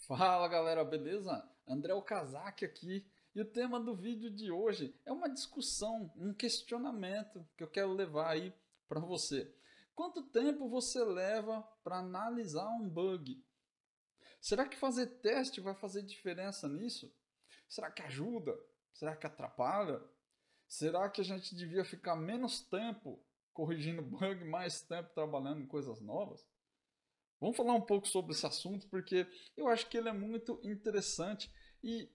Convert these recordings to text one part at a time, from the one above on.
Fala galera, beleza? André Okazaki aqui e o tema do vídeo de hoje é uma discussão, um questionamento que eu quero levar aí para você. Quanto tempo você leva para analisar um bug? Será que fazer teste vai fazer diferença nisso? Será que ajuda? Será que atrapalha? Será que a gente devia ficar menos tempo corrigindo bug, mais tempo trabalhando em coisas novas? Vamos falar um pouco sobre esse assunto porque eu acho que ele é muito interessante e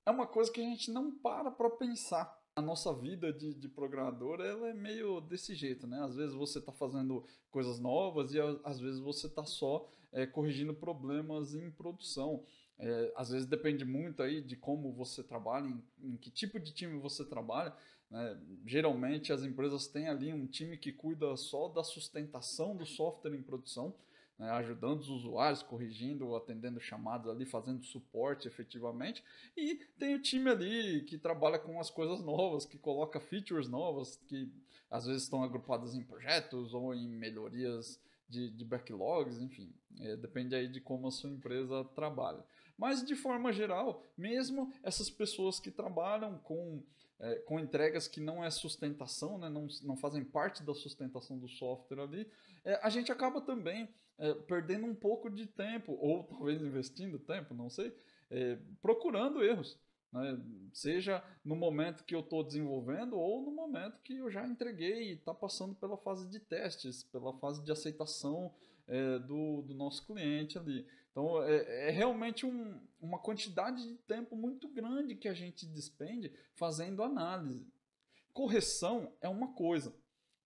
é uma coisa que a gente não para pensar. A nossa vida de programador ela é meio desse jeito, né? Às vezes você está fazendo coisas novas e às vezes você está só corrigindo problemas em produção. Às vezes depende muito aí de como você trabalha, em que tipo de time você trabalha, né? Geralmente as empresas têm ali um time que cuida só da sustentação do software em produção, né, ajudando os usuários, corrigindo, atendendo chamadas ali, fazendo suporte efetivamente. E tem o time ali que trabalha com as coisas novas, que coloca features novas, que às vezes estão agrupadas em projetos ou em melhorias de backlogs, enfim, depende aí de como a sua empresa trabalha. Mas de forma geral, mesmo essas pessoas que trabalham com entregas que não é sustentação, né, não fazem parte da sustentação do software ali, a gente acaba também perdendo um pouco de tempo, ou talvez investindo tempo, não sei, procurando erros. Né? Seja no momento que eu estou desenvolvendo ou no momento que eu já entreguei e está passando pela fase de testes, pela fase de aceitação do nosso cliente ali. Então é realmente uma quantidade de tempo muito grande que a gente despende fazendo análise. Correção é uma coisa,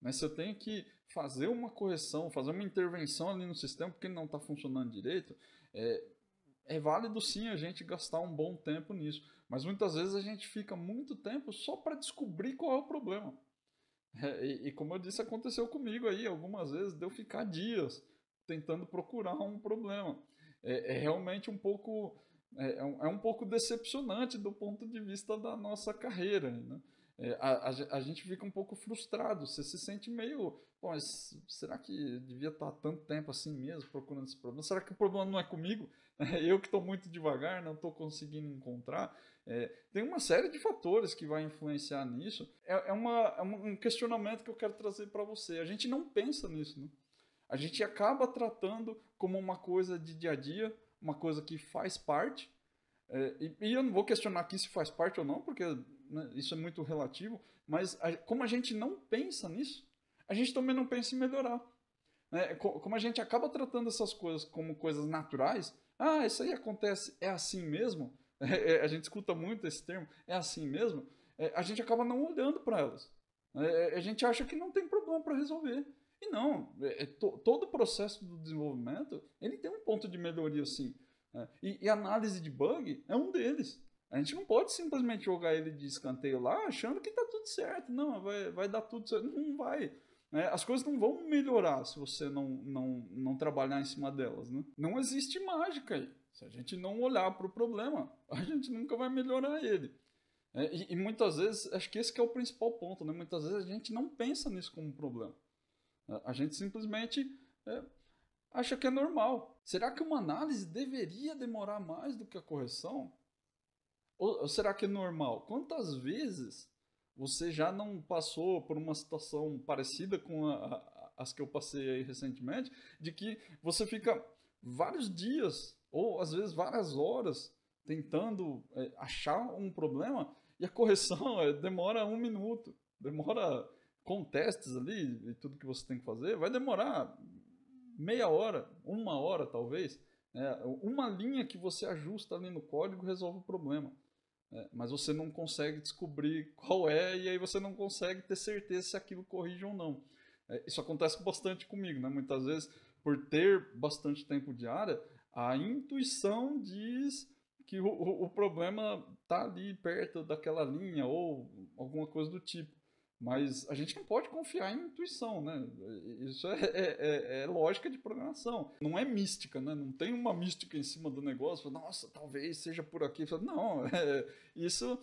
mas se eu tenho que fazer uma correção, fazer uma intervenção ali no sistema porque ele não está funcionando direito, é válido sim a gente gastar um bom tempo nisso, mas muitas vezes a gente fica muito tempo só para descobrir qual é o problema. E como eu disse, aconteceu comigo aí algumas vezes, de eu ficar dias tentando procurar um problema. É realmente um pouco é um pouco decepcionante do ponto de vista da nossa carreira, né? A gente fica um pouco frustrado, você se sente meio, pô, mas será que devia estar tanto tempo assim mesmo procurando esse problema? Será que o problema não é comigo? Eu que estou muito devagar, não estou conseguindo encontrar. Tem uma série de fatores que vai influenciar nisso. Um questionamento que eu quero trazer para você. A gente não pensa nisso, né? A gente acaba tratando como uma coisa de dia a dia, uma coisa que faz parte. E eu não vou questionar aqui se faz parte ou não, porque né, isso é muito relativo, mas como a gente não pensa nisso, a gente também não pensa em melhorar. Né? Como a gente acaba tratando essas coisas como coisas naturais, isso aí acontece, é assim mesmo, a gente escuta muito esse termo, é assim mesmo, a gente acaba não olhando para elas. A gente acha que não tem problema para resolver. E não, todo o processo do desenvolvimento, ele tem um ponto de melhoria sim. Né? E análise de bug é um deles. A gente não pode simplesmente jogar ele de escanteio lá achando que está tudo certo. Não, vai dar tudo certo. Não vai. Né? As coisas não vão melhorar se você não trabalhar em cima delas. Né? Não existe mágica aí. Se a gente não olhar para o problema, a gente nunca vai melhorar ele. E muitas vezes, acho que esse que é o principal ponto, né? Muitas vezes a gente não pensa nisso como um problema. A gente simplesmente acha que é normal. Será que uma análise deveria demorar mais do que a correção? Ou será que é normal? Quantas vezes você já não passou por uma situação parecida com as que eu passei aí recentemente, de que você fica vários dias, ou às vezes várias horas, tentando achar um problema e a correção demora um minuto, demora com testes ali e tudo que você tem que fazer, vai demorar meia hora, uma hora talvez. Uma linha que você ajusta ali no código resolve o problema. Mas você não consegue descobrir qual é e aí você não consegue ter certeza se aquilo corrige ou não. Isso acontece bastante comigo, né? Muitas vezes, por ter bastante tempo de área, a intuição diz que o problema está ali perto daquela linha ou alguma coisa do tipo. Mas a gente não pode confiar em intuição, né? Isso é lógica de programação. Não é mística, né? Não tem uma mística em cima do negócio. Nossa, talvez seja por aqui. Não, isso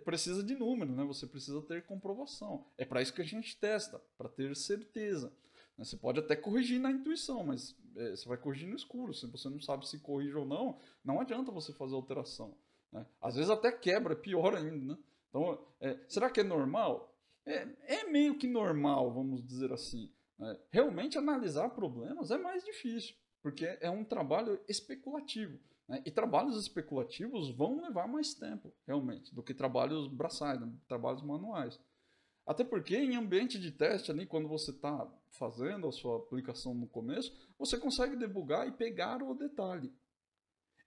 precisa de número, né? Você precisa ter comprovação. É para isso que a gente testa, para ter certeza. né? Você pode até corrigir na intuição, mas você vai corrigir no escuro. Se você não sabe se corrige ou não, não adianta você fazer alteração, né? Às vezes até quebra, é pior ainda, né? Então, será que é normal? É meio que normal, vamos dizer assim, né? Realmente analisar problemas é mais difícil, porque é um trabalho especulativo, né? E trabalhos especulativos vão levar mais tempo, realmente, do que trabalhos braçais, né? Trabalhos manuais. Até porque em ambiente de teste ali, quando você está fazendo a sua aplicação no começo, você consegue debugar e pegar o detalhe.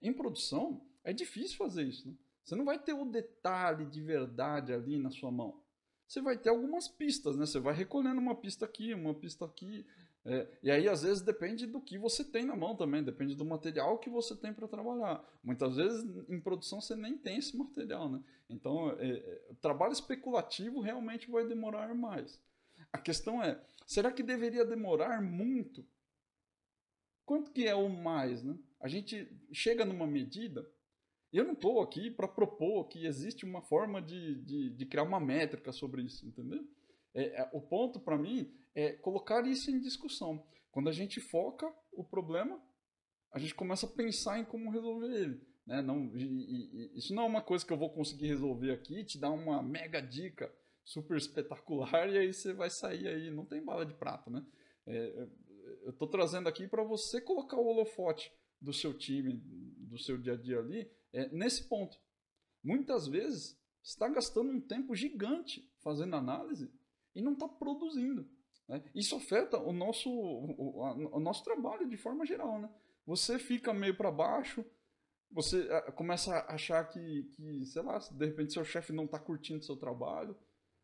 Em produção, é difícil fazer isso, né? Você não vai ter o detalhe de verdade ali na sua mão. Você vai ter algumas pistas, né? Você vai recolhendo uma pista aqui, uma pista aqui. E aí, às vezes, depende do que você tem na mão também, depende do material que você tem para trabalhar. Muitas vezes, em produção, você nem tem esse material, né? Então, o trabalho especulativo realmente vai demorar mais. A questão é, será que deveria demorar muito? Quanto que é o mais, né? A gente chega numa medida, e eu não estou aqui para propor que existe uma forma de criar uma métrica sobre isso, entendeu? O ponto para mim é colocar isso em discussão. Quando a gente foca o problema, a gente começa a pensar em como resolver ele, né? Não, isso não é uma coisa que eu vou conseguir resolver aqui, te dar uma mega dica super espetacular e aí você vai sair aí, não tem bala de prata, né? Eu estou trazendo aqui para você colocar o holofote do seu time, do seu dia a dia ali, nesse ponto. Muitas vezes, você está gastando um tempo gigante fazendo análise e não está produzindo, né? Isso afeta o nosso trabalho de forma geral, né? Você fica meio para baixo, você começa a achar que, sei lá, de repente seu chefe não está curtindo seu trabalho,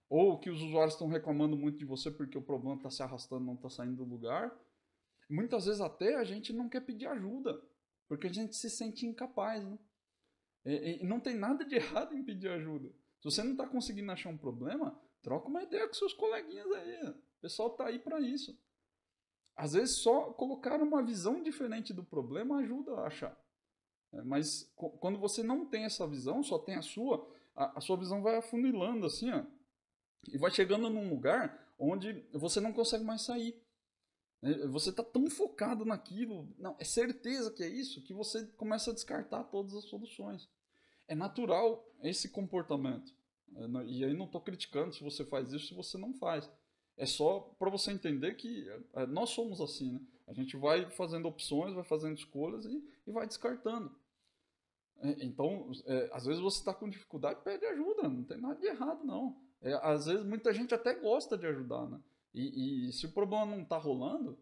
ou que os usuários estão reclamando muito de você porque o problema está se arrastando, não está saindo do lugar. Muitas vezes até a gente não quer pedir ajuda, porque a gente se sente incapaz, né? E não tem nada de errado em pedir ajuda. Se você não está conseguindo achar um problema, troca uma ideia com seus coleguinhas aí. O pessoal está aí para isso. Às vezes só colocar uma visão diferente do problema ajuda a achar. Mas quando você não tem essa visão, só tem a sua visão vai afunilando assim, ó, e vai chegando num lugar onde você não consegue mais sair. Você está tão focado naquilo, não, é certeza que é isso, que você começa a descartar todas as soluções. É natural esse comportamento. E aí não estou criticando se você faz isso, se você não faz. É só para você entender que nós somos assim, né? A gente vai fazendo opções, vai fazendo escolhas e vai descartando. Então, às vezes você está com dificuldade, pede ajuda, não tem nada de errado, não. Às vezes muita gente até gosta de ajudar, né? E se o problema não está rolando,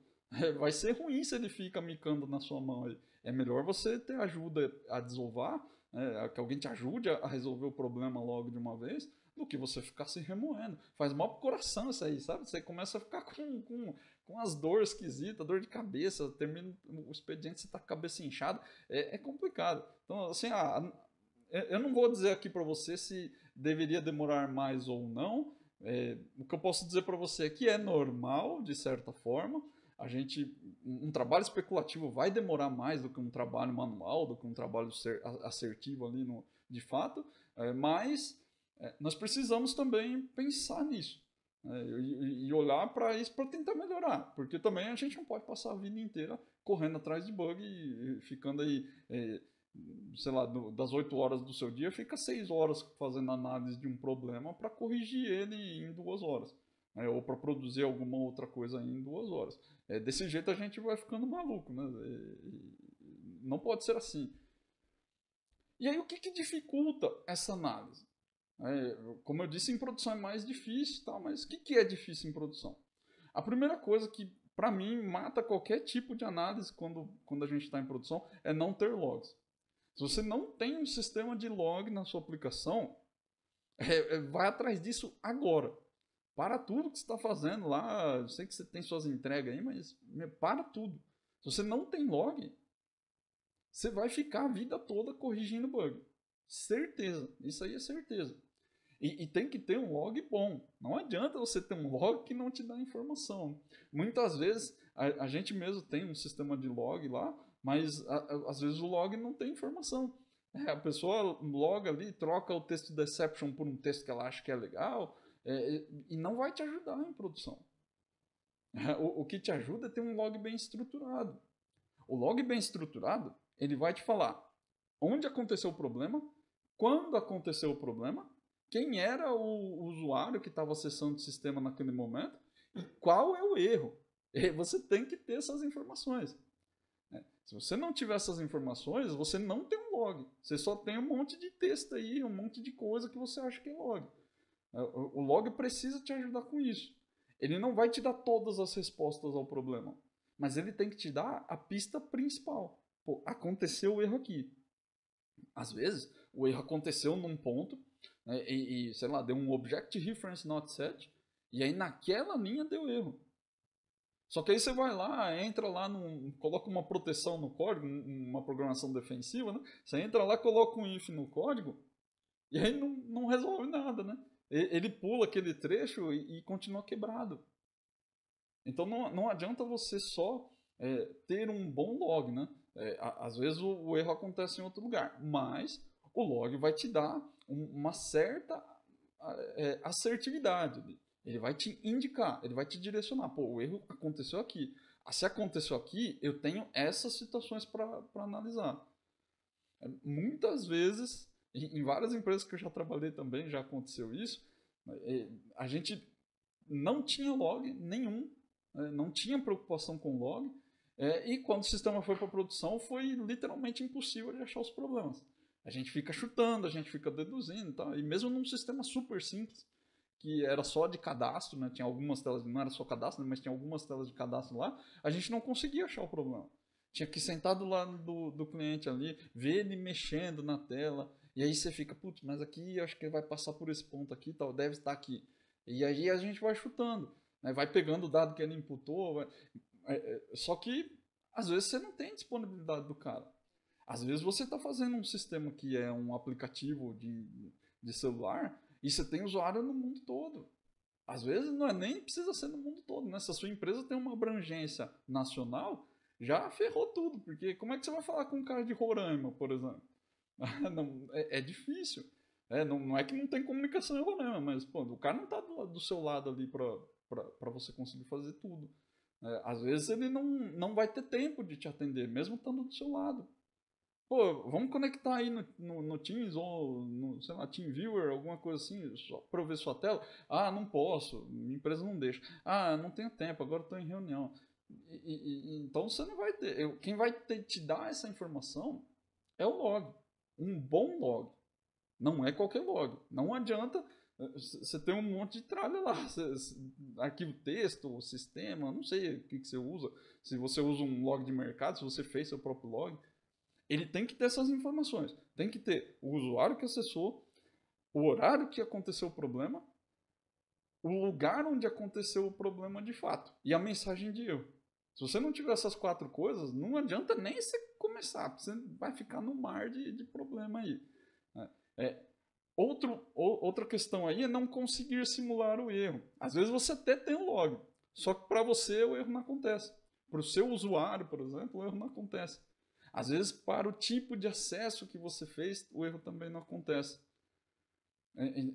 vai ser ruim se ele fica micando na sua mão aí. É melhor você ter ajuda a desovar, né? Que alguém te ajude a resolver o problema logo de uma vez, do que você ficar se remoendo. Faz mal pro coração isso aí, sabe? Você começa a ficar com as dores esquisitas, dor de cabeça, termina o expediente, você tá com a cabeça inchada, é complicado. Então, assim, eu não vou dizer aqui para você se deveria demorar mais ou não. O que eu posso dizer para você é que é normal, de certa forma. Um trabalho especulativo vai demorar mais do que um trabalho manual, do que um trabalho assertivo ali de fato, mas nós precisamos também pensar nisso, né? E olhar para isso para tentar melhorar, porque também a gente não pode passar a vida inteira correndo atrás de bug e ficando aí, sei lá, das 8 horas do seu dia, fica 6 horas fazendo análise de um problema para corrigir ele em 2 horas, né? Ou para produzir alguma outra coisa em 2 horas. Desse jeito a gente vai ficando maluco, né? Não pode ser assim. E aí o que dificulta essa análise? Como eu disse, em produção é mais difícil, tá? Mas o que é difícil em produção? A primeira coisa que, para mim, mata qualquer tipo de análise quando a gente está em produção é não ter logs. Se você não tem um sistema de log na sua aplicação, vai atrás disso agora. Para tudo que você está fazendo lá. Eu sei que você tem suas entregas aí, mas para tudo. Se você não tem log, você vai ficar a vida toda corrigindo bug. Certeza. Isso aí é certeza. E tem que ter um log bom. Não adianta você ter um log que não te dá informação. Muitas vezes a gente mesmo tem um sistema de log lá, mas às vezes o log não tem informação. A pessoa loga ali, troca o texto de exception por um texto que ela acha que é legal, e não vai te ajudar em produção. O que te ajuda é ter um log bem estruturado. O log bem estruturado, ele vai te falar onde aconteceu o problema, quando aconteceu o problema, quem era o usuário que estava acessando o sistema naquele momento e qual é o erro. E você tem que ter essas informações. Se você não tiver essas informações, você não tem um log. Você só tem um monte de texto aí, um monte de coisa que você acha que é log. O log precisa te ajudar com isso. Ele não vai te dar todas as respostas ao problema, mas ele tem que te dar a pista principal. Pô, aconteceu o erro aqui. Às vezes, o erro aconteceu num ponto, né, sei lá, deu um object reference not set, e aí naquela linha deu erro. Só que aí você vai lá, entra lá, coloca uma proteção no código, uma programação defensiva, né? Você entra lá, coloca um if no código, e aí não resolve nada, né? Ele pula aquele trecho e continua quebrado. Então não adianta você só ter um bom log, né? Às vezes o erro acontece em outro lugar, mas o log vai te dar uma certa assertividade. Ele vai te indicar, ele vai te direcionar. Pô, o erro aconteceu aqui. Se aconteceu aqui, eu tenho essas situações para analisar. Muitas vezes, em várias empresas que eu já trabalhei também, já aconteceu isso. A gente não tinha log nenhum, não tinha preocupação com log. E quando o sistema foi para produção, foi literalmente impossível de achar os problemas. A gente fica chutando, a gente fica deduzindo, tá? E mesmo num sistema super simples, que era só de cadastro, né? Tinha algumas telas, não era só cadastro, mas tinha algumas telas de cadastro lá, a gente não conseguia achar o problema. Tinha que sentar do lado do cliente ali, ver ele mexendo na tela, e aí você fica, putz, mas aqui acho que vai passar por esse ponto aqui, tal, deve estar aqui. E aí a gente vai chutando, né? Vai pegando o dado que ele imputou, só que às vezes você não tem disponibilidade do cara. Às vezes você está fazendo um sistema que é um aplicativo de celular e você tem usuário no mundo todo. Às vezes não é nem precisa ser no mundo todo, né? Se a sua empresa tem uma abrangência nacional, já ferrou tudo, porque como é que você vai falar com um cara de Roraima, por exemplo? Não, é difícil. Não é que não tem comunicação em Roraima, mas pô, o cara não está do seu lado ali para você conseguir fazer tudo. Às vezes ele não vai ter tempo de te atender, mesmo estando do seu lado. Pô, vamos conectar aí no Teams ou no, sei lá, TeamViewer, alguma coisa assim, só para eu ver sua tela. Ah, não posso, minha empresa não deixa. Ah, não tenho tempo, agora estou em reunião. Então você não vai ter. Quem vai te dar essa informação é o log. Um bom log. Não é qualquer log. Não adianta você ter um monte de tralha lá. Arquivo texto, sistema, não sei o que você usa. Se você usa um log de mercado, se você fez seu próprio log. Ele tem que ter essas informações. Tem que ter o usuário que acessou, o horário que aconteceu o problema, o lugar onde aconteceu o problema de fato e a mensagem de erro. Se você não tiver essas 4 coisas, não adianta nem você começar, você vai ficar no mar de problema aí. Outra questão aí é não conseguir simular o erro. Às vezes você até tem o log, só que para você o erro não acontece. Para o seu usuário, por exemplo, o erro não acontece. Às vezes, para o tipo de acesso que você fez, o erro também não acontece.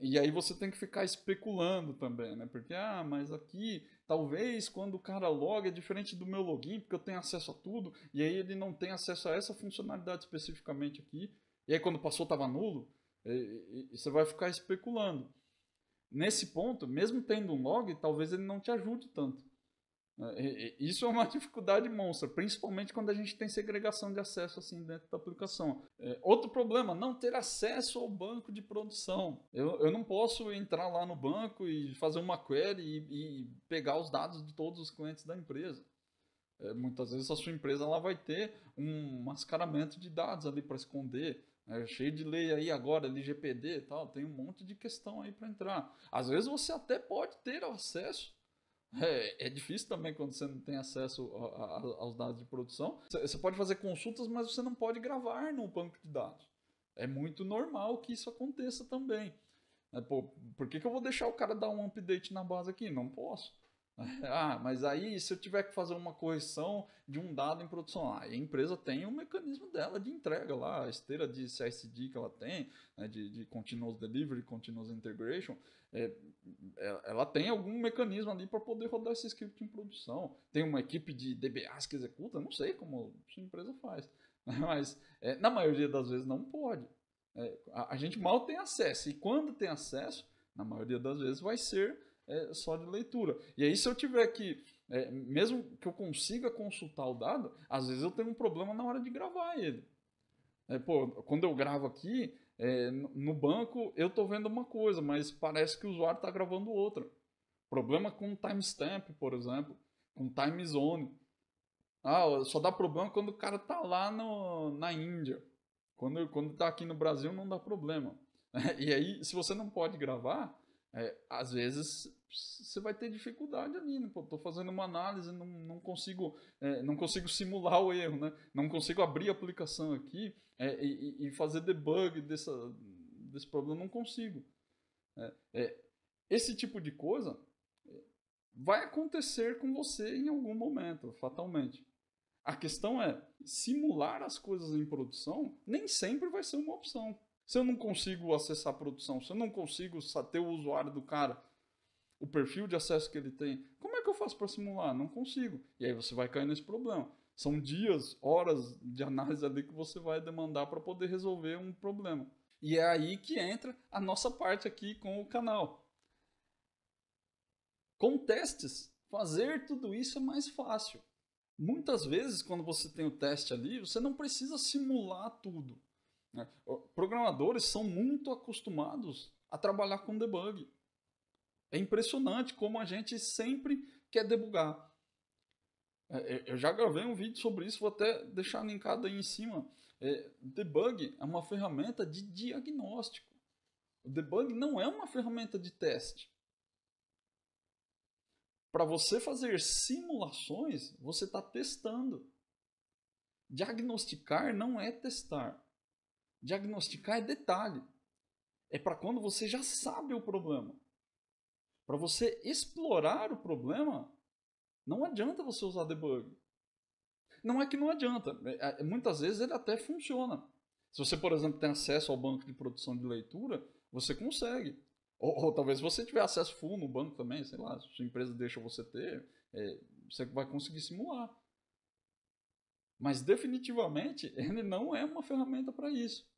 E aí você tem que ficar especulando também, né? Porque, mas aqui, talvez quando o cara loga é diferente do meu login, porque eu tenho acesso a tudo, e aí ele não tem acesso a essa funcionalidade especificamente aqui, e aí quando passou estava nulo, e você vai ficar especulando. Nesse ponto, mesmo tendo um log, talvez ele não te ajude tanto. Isso é uma dificuldade monstra, principalmente quando a gente tem segregação de acesso assim dentro da aplicação. Outro problema, não ter acesso ao banco de produção. Eu não posso entrar lá no banco e fazer uma query e pegar os dados de todos os clientes da empresa. Muitas vezes a sua empresa ela vai ter um mascaramento de dados ali para esconder. Cheio de lei aí agora, LGPD e tal, tem um monte de questão aí para entrar. Às vezes você até pode ter acesso. É difícil também quando você não tem acesso aos dados de produção. Você pode fazer consultas, mas você não pode gravar no banco de dados. É muito normal que isso aconteça também. Por que eu vou deixar o cara dar um update na base aqui? Não posso. Ah, mas aí se eu tiver que fazer uma correção de um dado em produção, a empresa tem um mecanismo dela de entrega lá, a esteira de CI/CD que ela tem, né, de Continuous Delivery, Continuous Integration, é, ela tem algum mecanismo ali para poder rodar esse script em produção. Tem uma equipe de DBAs que executa, não sei como a sua empresa faz, mas na maioria das vezes não pode. A gente mal tem acesso, e quando tem acesso, na maioria das vezes vai ser só de leitura. E aí se eu tiver que, mesmo que eu consiga consultar o dado, às vezes eu tenho um problema na hora de gravar ele. Quando eu gravo aqui, no banco eu estou vendo uma coisa, mas parece que o usuário está gravando outra. Problema com timestamp, por exemplo, com time zone. Só dá problema quando o cara tá lá na Índia. Quando tá aqui no Brasil não dá problema. E aí, se você não pode gravar, às vezes você vai ter dificuldade ali, né? Pô, tô fazendo uma análise, não consigo simular o erro, né? Não consigo abrir a aplicação aqui e fazer debug desse problema, não consigo. Esse tipo de coisa vai acontecer com você em algum momento, fatalmente. A questão é, simular as coisas em produção nem sempre vai ser uma opção. Se eu não consigo acessar a produção, se eu não consigo ter o usuário do cara, o perfil de acesso que ele tem, como é que eu faço para simular? Não consigo. E aí você vai cair nesse problema. São dias, horas de análise ali que você vai demandar para poder resolver um problema. E é aí que entra a nossa parte aqui com o canal. Com testes, fazer tudo isso é mais fácil. Muitas vezes, quando você tem o teste ali, você não precisa simular tudo. Né? Programadores são muito acostumados a trabalhar com debug. É impressionante como a gente sempre quer debugar. Eu já gravei um vídeo sobre isso, vou até deixar linkado aí em cima. Debug é uma ferramenta de diagnóstico. O debug não é uma ferramenta de teste. Para você fazer simulações, você está testando. Diagnosticar não é testar. Diagnosticar é detalhe. É para quando você já sabe o problema. Para você explorar o problema, não adianta você usar debug. Não é que não adianta. Muitas vezes ele até funciona. Se você, por exemplo, tem acesso ao banco de produção de leitura, você consegue. Ou talvez você tiver acesso full no banco também, sei lá, se sua empresa deixa você ter, você vai conseguir simular. Mas definitivamente ele não é uma ferramenta para isso.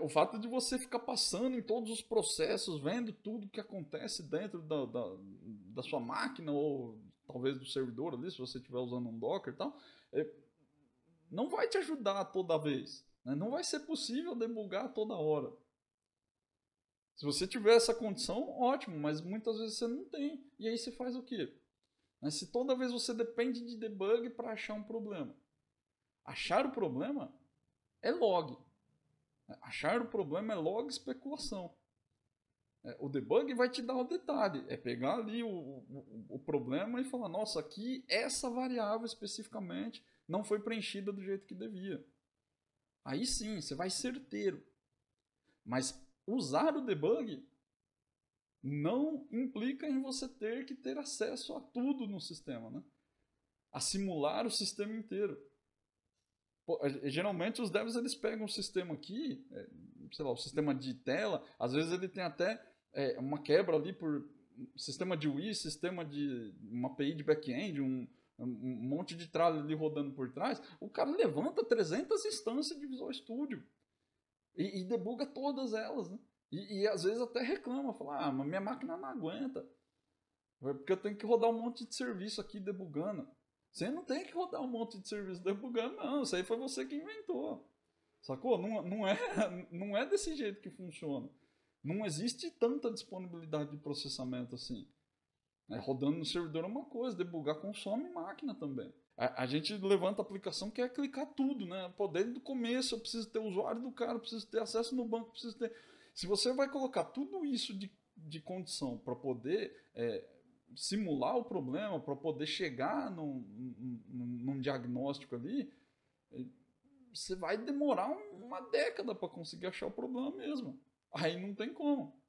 O fato de você ficar passando em todos os processos, vendo tudo que acontece dentro da sua máquina ou talvez do servidor ali, se você estiver usando um Docker e tal, não vai te ajudar toda vez. Né? Não vai ser possível debugar toda hora. Se você tiver essa condição, ótimo, mas muitas vezes você não tem. E aí você faz o quê? Se toda vez você depende de debug para achar um problema. Achar o problema é log. Achar o problema é log especulação. O debug vai te dar o detalhe. É pegar ali o problema e falar, nossa, aqui essa variável especificamente não foi preenchida do jeito que devia. Aí sim, você vai certeiro. Mas usar o debug não implica em você ter que ter acesso a tudo no sistema, né? A simular o sistema inteiro. Geralmente os devs eles pegam o sistema aqui, sei lá, o sistema de tela, às vezes ele tem até uma quebra ali por sistema de UI, sistema de uma API de back-end, um monte de tralha ali rodando por trás. O cara levanta 300 instâncias de Visual Studio e debuga todas elas, né? E às vezes até reclama, fala, mas minha máquina não aguenta, porque eu tenho que rodar um monte de serviço aqui debugando. Você não tem que rodar um monte de serviço debugando, não. Isso aí foi você que inventou. Sacou? Não é desse jeito que funciona. Não existe tanta disponibilidade de processamento assim. Rodando no servidor é uma coisa, debugar consome máquina também. A gente levanta a aplicação que é clicar tudo, né? Pô, desde o começo eu preciso ter o usuário do cara, eu preciso ter acesso no banco, preciso ter... Se você vai colocar tudo isso de condição para poder simular o problema, para poder chegar num diagnóstico ali, você vai demorar uma década para conseguir achar o problema mesmo. Aí não tem como.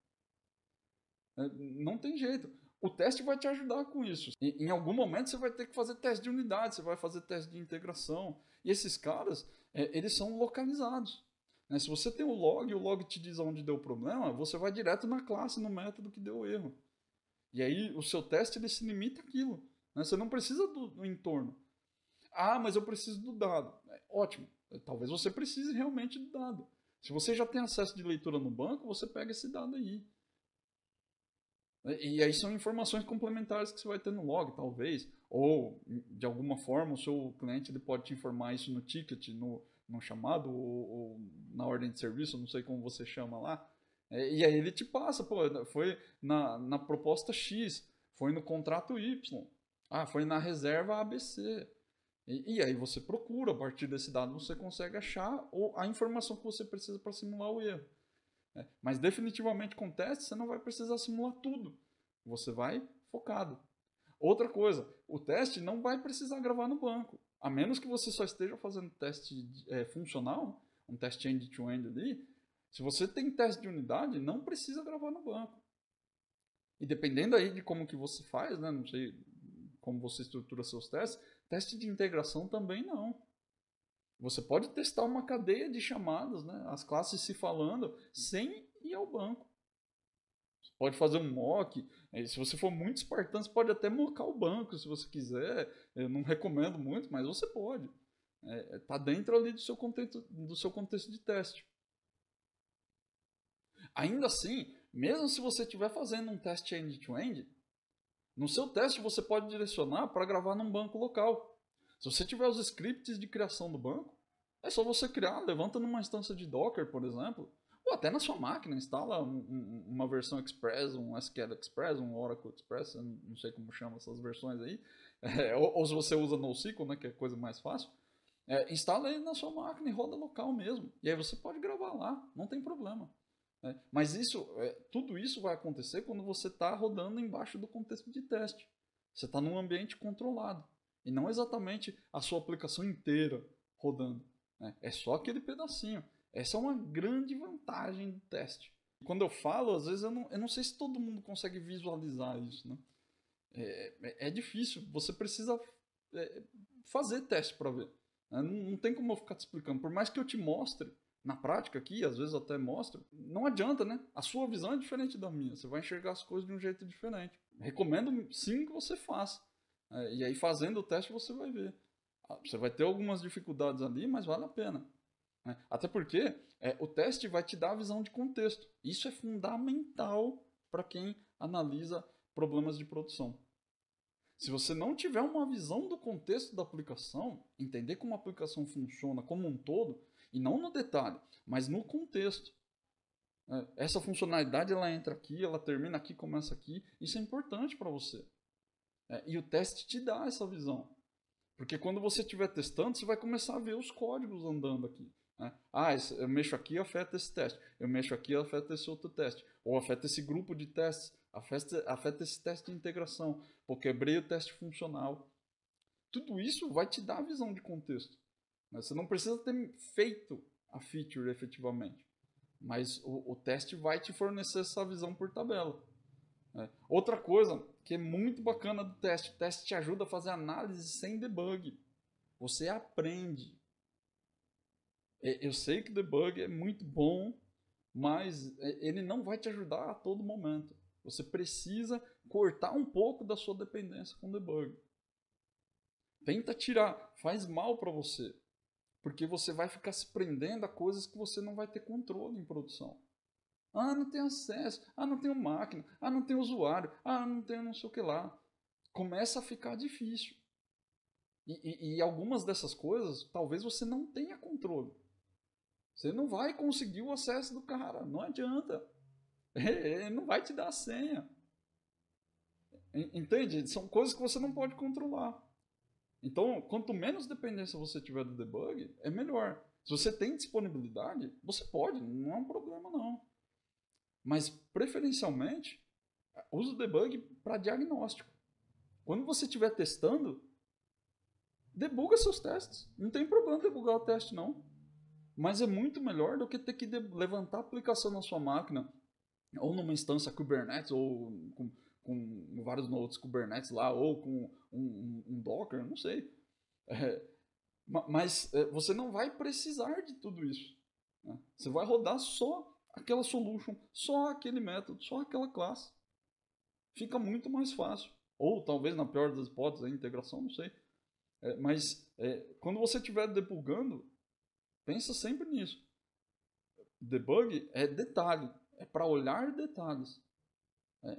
Não tem jeito. O teste vai te ajudar com isso. Em algum momento você vai ter que fazer teste de unidade, você vai fazer teste de integração. E esses caras, eles são localizados. Né? Se você tem o log te diz onde deu o problema, você vai direto na classe, no método que deu o erro. E aí o seu teste ele se limita àquilo. Né? Você não precisa do entorno. Ah, mas eu preciso do dado. Ótimo. Talvez você precise realmente do dado. Se você já tem acesso de leitura no banco, você pega esse dado aí. E aí são informações complementares que você vai ter no log, talvez. Ou, de alguma forma, o seu cliente ele pode te informar isso no ticket, no chamado, ou na ordem de serviço, não sei como você chama lá. E aí ele te passa, pô, foi na proposta X, foi no contrato Y, foi na reserva ABC. E aí você procura, a partir desse dado você consegue achar a informação que você precisa para simular o erro. Mas definitivamente com teste você não vai precisar simular tudo. Você vai focado. Outra coisa, o teste não vai precisar gravar no banco. A menos que você só esteja fazendo teste funcional, um teste end-to-end ali. Se você tem teste de unidade, não precisa gravar no banco. E dependendo aí de como que você faz, né? Não sei como você estrutura seus testes, teste de integração também não. Você pode testar uma cadeia de chamadas, né? As classes se falando, sem ir ao banco. Você pode fazer um mock. Se você for muito espartano, você pode até mocar o banco, se você quiser. Eu não recomendo muito, mas você pode. Tá dentro ali do seu contexto de teste. Ainda assim, mesmo se você estiver fazendo um teste end-to-end, no seu teste você pode direcionar para gravar num banco local. Se você tiver os scripts de criação do banco, é só você criar, levanta numa instância de Docker, por exemplo, ou até na sua máquina, instala uma versão Express, um SQL Express, um Oracle Express, eu não sei como chama essas versões aí, ou se você usa NoSQL, né, que é a coisa mais fácil, instala ele na sua máquina e roda local mesmo, e aí você pode gravar lá, não tem problema. Mas tudo isso vai acontecer quando você está rodando embaixo do contexto de teste. Você está num ambiente controlado. E não exatamente a sua aplicação inteira rodando. É só aquele pedacinho. Essa é uma grande vantagem do teste. Quando eu falo, às vezes eu não sei se todo mundo consegue visualizar isso. Né? É difícil. Você precisa fazer teste para ver. Não tem como eu ficar te explicando. Por mais que eu te mostre, na prática aqui, às vezes até mostro, não adianta, né? A sua visão é diferente da minha. Você vai enxergar as coisas de um jeito diferente. Recomendo sim que você faça. E aí fazendo o teste você vai ver. Você vai ter algumas dificuldades ali, mas vale a pena. Até porque o teste vai te dar a visão de contexto. Isso é fundamental para quem analisa problemas de produção. Se você não tiver uma visão do contexto da aplicação, entender como a aplicação funciona como um todo, e não no detalhe, mas no contexto. Essa funcionalidade ela entra aqui, ela termina aqui, começa aqui. Isso é importante para você. E o teste te dá essa visão. Porque quando você estiver testando, você vai começar a ver os códigos andando aqui. Eu mexo aqui, afeta esse teste. Eu mexo aqui, afeta esse outro teste. Ou afeta esse grupo de testes. Afeta esse teste de integração. Ou quebrei o teste funcional. Tudo isso vai te dar a visão de contexto. Você não precisa ter feito a feature efetivamente. Mas o teste vai te fornecer essa visão por tabela. Outra coisa que é muito bacana do teste. O teste te ajuda a fazer análise sem debug. Você aprende. Eu sei que debug é muito bom, mas ele não vai te ajudar a todo momento. Você precisa cortar um pouco da sua dependência com debug. Tenta tirar. Faz mal para você. Porque você vai ficar se prendendo a coisas que você não vai ter controle em produção. Não tenho acesso. Não tenho máquina. Não tenho usuário. Não tenho não sei o que lá. Começa a ficar difícil. E algumas dessas coisas, talvez você não tenha controle. Você não vai conseguir o acesso do cara. Não adianta. Ele não vai te dar a senha. Entende? São coisas que você não pode controlar. Então, quanto menos dependência você tiver do debug, é melhor. Se você tem disponibilidade, você pode, não é um problema não. Mas, preferencialmente, use o debug para diagnóstico. Quando você estiver testando, debuga seus testes. Não tem problema debugar o teste não. Mas é muito melhor do que ter que levantar a aplicação na sua máquina, ou numa instância Kubernetes, ou com vários nodes Kubernetes lá, ou com um Docker, não sei. Mas você não vai precisar de tudo isso. Né? Você vai rodar só aquela solution, só aquele método, só aquela classe. Fica muito mais fácil. Ou talvez na pior das hipóteses a integração, não sei. Mas quando você estiver debugando, pensa sempre nisso. Debug é detalhe, é para olhar detalhes.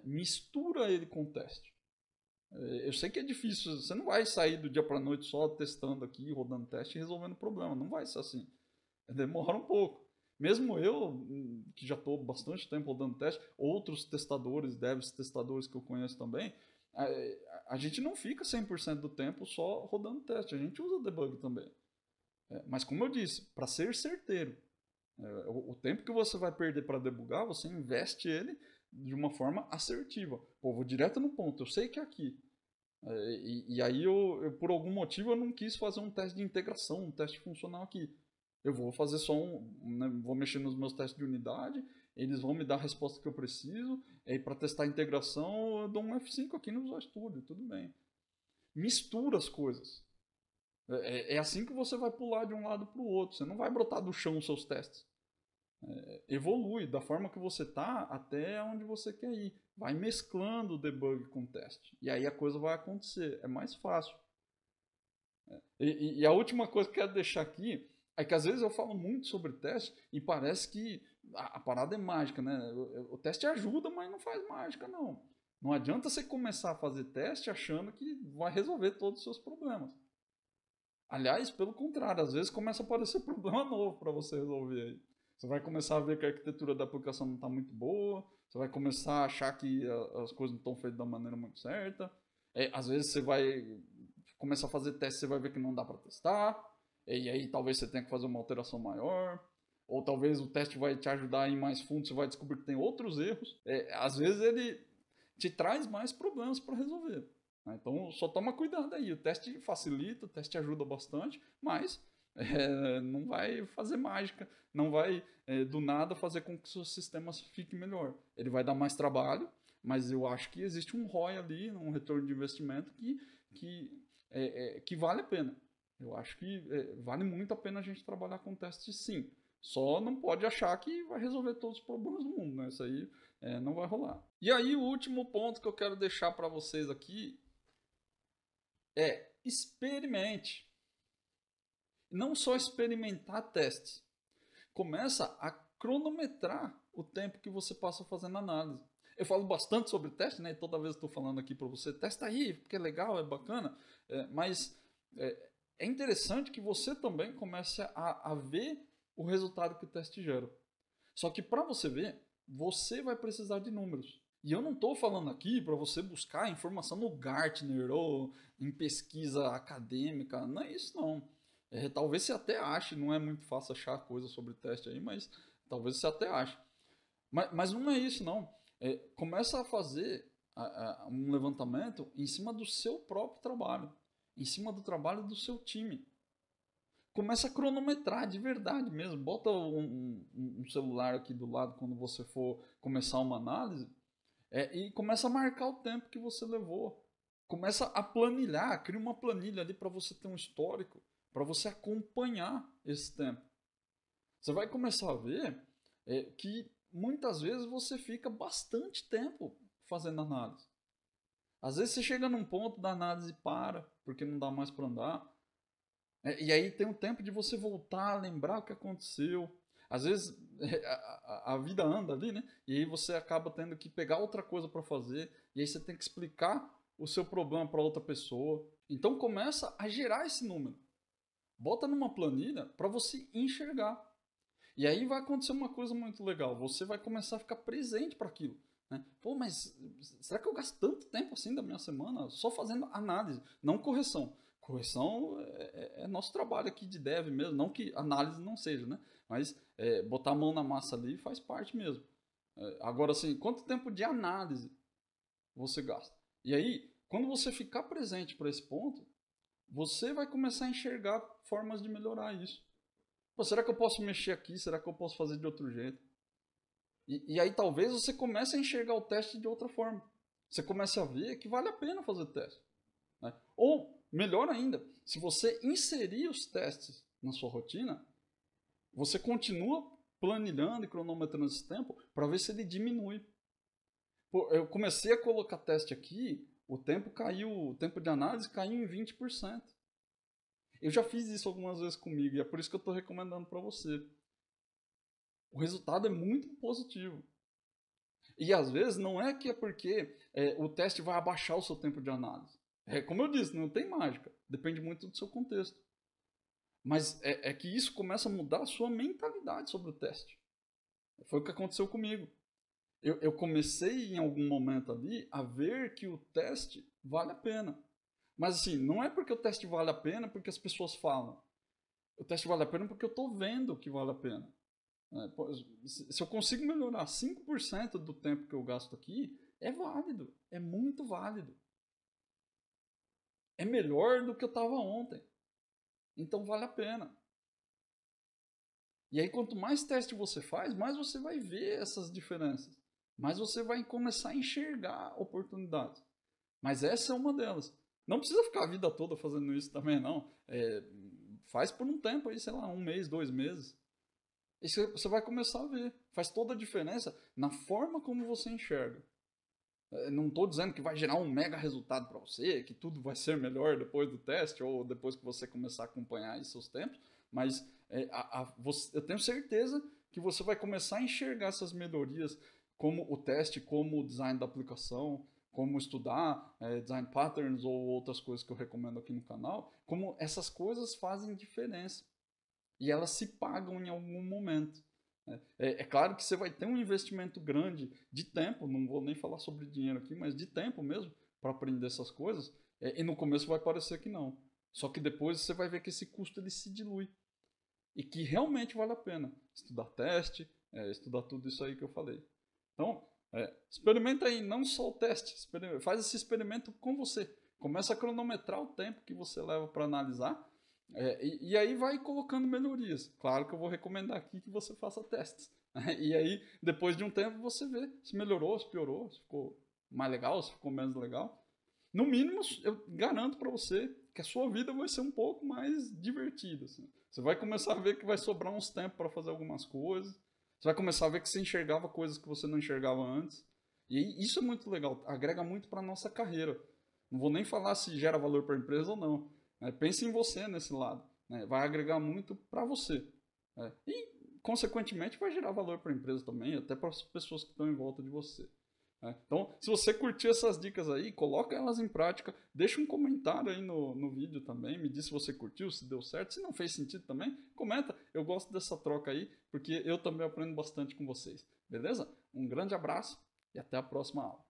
Mistura ele com o teste. Eu sei que é difícil, você não vai sair do dia para a noite só testando aqui, rodando teste e resolvendo o problema. Não vai ser assim. Demora um pouco. Mesmo eu, que já estou bastante tempo rodando teste, outros testadores, devs testadores que eu conheço também, a gente não fica 100% do tempo só rodando teste, a gente usa debug também. Mas como eu disse, para ser certeiro, o tempo que você vai perder para debugar, você investe ele de uma forma assertiva. Pô, vou direto no ponto, eu sei que é aqui. E aí, por algum motivo, eu não quis fazer um teste de integração, um teste funcional aqui. Eu vou fazer só né, vou mexer nos meus testes de unidade, eles vão me dar a resposta que eu preciso, e para testar a integração, eu dou um F5 aqui no Visual Studio, tudo bem. Mistura as coisas. É assim que você vai pular de um lado para o outro, você não vai brotar do chão os seus testes. Evolui da forma que você está até onde você quer ir. Vai mesclando o debug com o teste. E aí a coisa vai acontecer. É mais fácil. E a última coisa que eu quero deixar aqui é que às vezes eu falo muito sobre teste e parece que a parada é mágica, né? O teste ajuda, mas não faz mágica, não. Não adianta você começar a fazer teste achando que vai resolver todos os seus problemas. Aliás, pelo contrário, às vezes começa a aparecer problema novo para você resolver aí. Você vai começar a ver que a arquitetura da aplicação não está muito boa, você vai começar a achar que as coisas não estão feitas da maneira muito certa. Às vezes você vai começar a fazer teste, você vai ver que não dá para testar, e aí talvez você tenha que fazer uma alteração maior, ou talvez o teste vai te ajudar a ir mais fundo, você vai descobrir que tem outros erros. Às vezes ele te traz mais problemas para resolver. Então só toma cuidado aí, o teste facilita, o teste ajuda bastante, mas não vai fazer mágica, não vai do nada fazer com que o seu sistema fique melhor. Ele vai dar mais trabalho, mas eu acho que existe um ROI ali, um retorno de investimento que vale a pena. Eu acho que vale muito a pena a gente trabalhar com teste sim. Só não pode achar que vai resolver todos os problemas do mundo, né? Isso aí não vai rolar. E aí o último ponto que eu quero deixar para vocês aqui é experimente. Não só experimentar testes. Começa a cronometrar o tempo que você passa fazendo análise. Eu falo bastante sobre teste, né? Toda vez eu estou falando aqui para você, testa aí, porque é legal, é bacana. Mas é interessante que você também comece a ver o resultado que o teste gera. Só que para você ver, você vai precisar de números. E eu não estou falando aqui para você buscar informação no Gartner ou em pesquisa acadêmica. Não é isso, não. Talvez você até ache, não é muito fácil achar coisa sobre teste aí, mas talvez você até ache. Mas não é isso, não. Começa a fazer um levantamento em cima do seu próprio trabalho, em cima do trabalho do seu time. Começa a cronometrar de verdade mesmo. Bota um celular aqui do lado quando você for começar uma análise e começa a marcar o tempo que você levou. Começa a planilhar, cria uma planilha ali para você ter um histórico, para você acompanhar esse tempo. Você vai começar a ver que muitas vezes você fica bastante tempo fazendo análise. Às vezes você chega num ponto da análise e para, porque não dá mais para andar. E aí tem um tempo de você voltar a lembrar o que aconteceu. Às vezes a vida anda ali, né? E aí você acaba tendo que pegar outra coisa para fazer. E aí você tem que explicar o seu problema para outra pessoa. Então começa a gerar esse número. Bota numa planilha para você enxergar. E aí vai acontecer uma coisa muito legal. Você vai começar a ficar presente para aquilo. Né? Pô, mas será que eu gasto tanto tempo assim da minha semana só fazendo análise, não correção? Correção é nosso trabalho aqui de dev mesmo, não que análise não seja, né? Mas botar a mão na massa ali faz parte mesmo. Agora, assim, quanto tempo de análise você gasta? E aí, quando você ficar presente para esse ponto, você vai começar a enxergar formas de melhorar isso. Pô, será que eu posso mexer aqui? Será que eu posso fazer de outro jeito? E aí talvez você comece a enxergar o teste de outra forma. você comece a ver que vale a pena fazer teste. Né? Ou, melhor ainda, se você inserir os testes na sua rotina, você continua planilhando e cronometrando esse tempo para ver se ele diminui. Pô, eu comecei a colocar teste aqui, o tempo de análise caiu em 20%. Eu já fiz isso algumas vezes comigo e é por isso que eu estou recomendando para você. O resultado é muito positivo. E às vezes não é que é porque o teste vai abaixar o seu tempo de análise. Como eu disse, não tem mágica. Depende muito do seu contexto. Mas é que isso começa a mudar a sua mentalidade sobre o teste. Foi o que aconteceu comigo. Eu comecei em algum momento ali a ver que o teste vale a pena. Mas assim, não é porque o teste vale a pena porque as pessoas falam. O teste vale a pena porque eu estou vendo que vale a pena. Se eu consigo melhorar 5% do tempo que eu gasto aqui, é válido. É muito válido. É melhor do que eu estava ontem. Então vale a pena. E aí quanto mais teste você faz, mais você vai ver essas diferenças. Mais você vai começar a enxergar oportunidades. Mas essa é uma delas. Não precisa ficar a vida toda fazendo isso também, não. Faz por um tempo aí, sei lá, 1 mês, 2 meses. E você vai começar a ver. Faz toda a diferença na forma como você enxerga. Não estou dizendo que vai gerar um mega resultado para você, que tudo vai ser melhor depois do teste ou depois que você começar a acompanhar aí seus tempos, mas eu tenho certeza que você vai começar a enxergar essas melhorias como o teste, como o design da aplicação, como estudar design patterns ou outras coisas que eu recomendo aqui no canal, como essas coisas fazem diferença e elas se pagam em algum momento. É claro que você vai ter um investimento grande de tempo, não vou nem falar sobre dinheiro aqui, mas de tempo mesmo, para aprender essas coisas, e no começo vai parecer que não. Só que depois você vai ver que esse custo ele se dilui. E que realmente vale a pena estudar teste, estudar tudo isso aí que eu falei. Então, experimenta aí não só o teste, faz esse experimento com você. Começa a cronometrar o tempo que você leva para analisar. E aí vai colocando melhorias. Claro que eu vou recomendar aqui que você faça testes. E aí, depois de um tempo, você vê se melhorou, se piorou, se ficou mais legal, se ficou menos legal. No mínimo, eu garanto para você que a sua vida vai ser um pouco mais divertida. Assim. Você vai começar a ver que vai sobrar uns tempos para fazer algumas coisas. Você vai começar a ver que você enxergava coisas que você não enxergava antes. E isso é muito legal, agrega muito para a nossa carreira. Não vou nem falar se gera valor para a empresa ou não. Pense em você nesse lado. Vai agregar muito para você. E, consequentemente, vai gerar valor para a empresa também, até para as pessoas que estão em volta de você. Então, se você curtiu essas dicas aí, coloca elas em prática, deixa um comentário aí no vídeo também, me diz se você curtiu, se deu certo, se não fez sentido também, comenta. Eu gosto dessa troca aí, porque eu também aprendo bastante com vocês. Beleza? Um grande abraço e até a próxima aula.